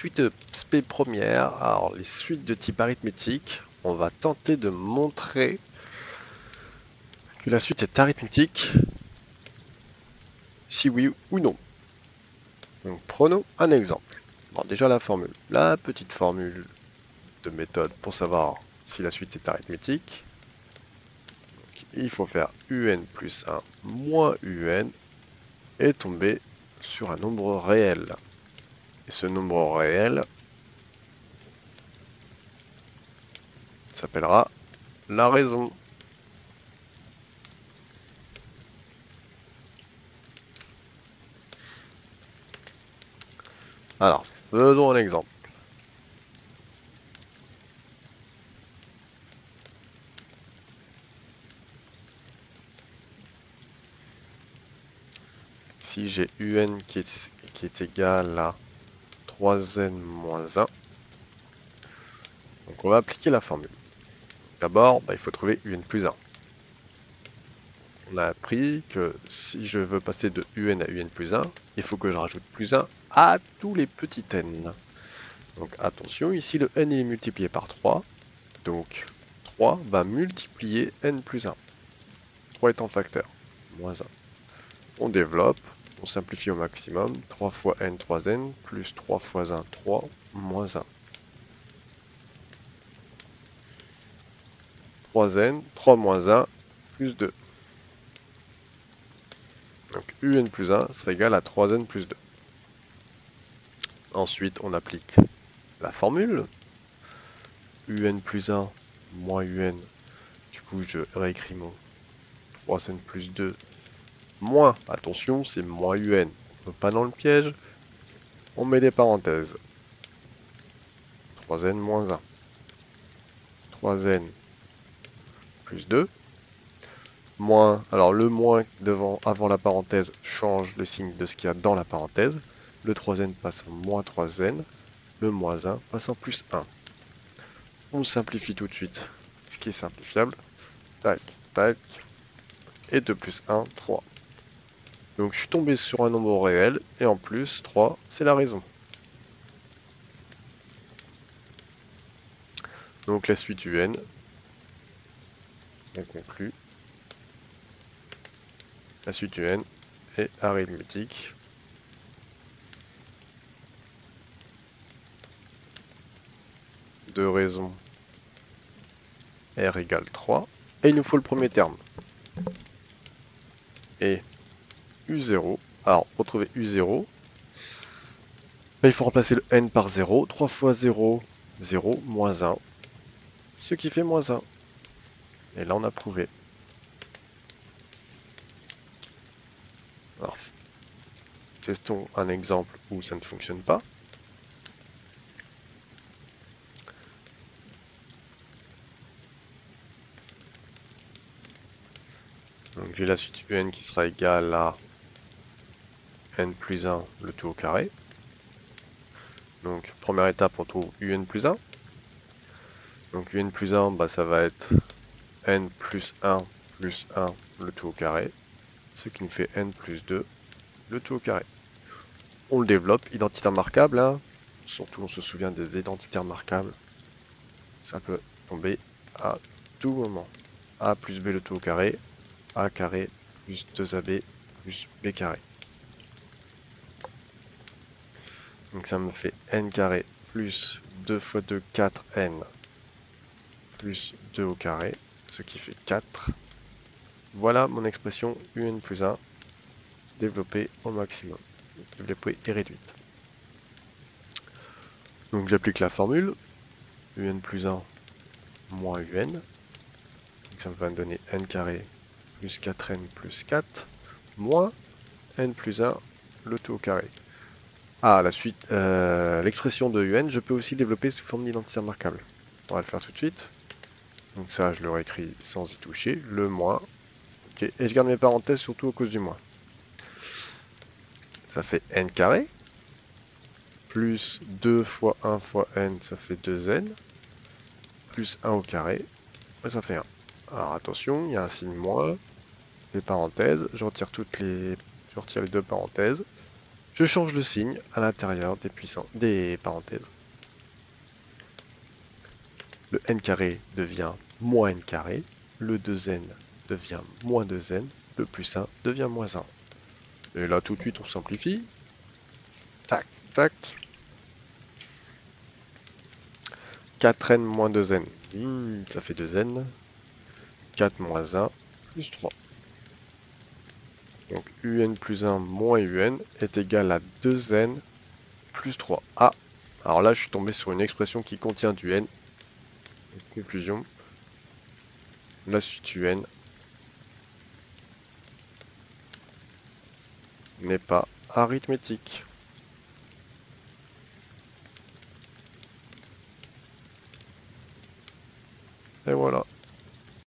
suite SP première, alors les suites de type arithmétique, on va tenter de montrer que la suite est arithmétique, si oui ou non. Donc prenons un exemple. Bon, déjà la formule, la petite formule de méthode pour savoir si la suite est arithmétique. Donc, il faut faire un plus 1 moins un et tomber sur un nombre réel. Et ce nombre réel s'appellera la raison. Alors, faisons un exemple. Si j'ai un qui est égal à 3n moins 1, donc on va appliquer la formule. D'abord, il faut trouver un plus 1. On a appris que si je veux passer de un à un plus 1, il faut que je rajoute plus 1 à tous les petits n. Donc attention, ici le n est multiplié par 3, donc 3 va multiplier n plus 1. 3 étant facteur, moins 1. On développe, on simplifie au maximum, 3 fois n, 3n, plus 3 fois 1, 3, moins 1. 3n, 3 moins 1, plus 2. Donc un plus 1 sera égal à 3n plus 2. Ensuite, on applique la formule. Un plus 1 moins un. Du coup, je réécris mon 3n plus 2 moins, attention, c'est moins un. On ne peut pas dans le piège. On met des parenthèses. 3n moins 1. 3n plus 2. Moins, alors le moins devant, avant la parenthèse change le signe de ce qu'il y a dans la parenthèse. Le 3n passe en moins 3n. Le moins 1 passe en plus 1. On simplifie tout de suite ce qui est simplifiable. Tac, tac. Et 2 plus 1, 3. Donc je suis tombé sur un nombre réel, et en plus, 3, c'est la raison. Donc la suite un, on conclut. La suite un est arithmétique. De raison r égale 3. Et il nous faut le premier terme. Et u0. Alors, pour trouver u0, il faut remplacer le n par 0. 3 fois 0, 0, moins 1. Ce qui fait moins 1. Et là, on a prouvé. Alors, testons un exemple où ça ne fonctionne pas. Donc j'ai la suite un qui sera égale à n plus 1, le tout au carré. Donc première étape, on trouve un plus 1. Donc un plus 1, ça va être n plus 1 plus 1, le tout au carré. Ce qui nous fait n plus 2, le tout au carré. On le développe, identité remarquable, hein. Surtout on se souvient des identités remarquables. Ça peut tomber à tout moment. A plus b le tout au carré, a carré plus 2ab plus b carré. Donc ça me fait n carré plus 2 fois 2, 4n, plus 2 au carré, ce qui fait 4. Voilà mon expression un plus 1, développée au maximum, développée et réduite. Donc j'applique la formule, un plus 1 moins un, donc ça va me donner n carré plus 4n plus 4, moins n plus 1, le tout au carré. Ah, la suite, l'expression de un, je peux aussi développer sous forme d'identité remarquable. On va le faire tout de suite. Donc ça, je le réécris sans y toucher, le moins. Okay. Et je garde mes parenthèses surtout à cause du moins. Ça fait n carré, plus 2 fois 1 fois n, ça fait 2n, plus 1 au carré, et ça fait 1. Alors attention, il y a un signe moins, les parenthèses, je retire les deux parenthèses, Je change de signe à l'intérieur des parenthèses. Le n carré devient moins n carré, le 2n devient moins 2n, le plus 1 devient moins 1. Et là, tout de suite, on simplifie. Tac, tac. 4n moins 2n, ça fait 2n. 4 moins 1 plus 3. Donc un plus 1 moins un est égal à 2n plus 3. Ah, alors là, je suis tombé sur une expression qui contient du n. Conclusion, la suite un n'est pas arithmétique. Et voilà.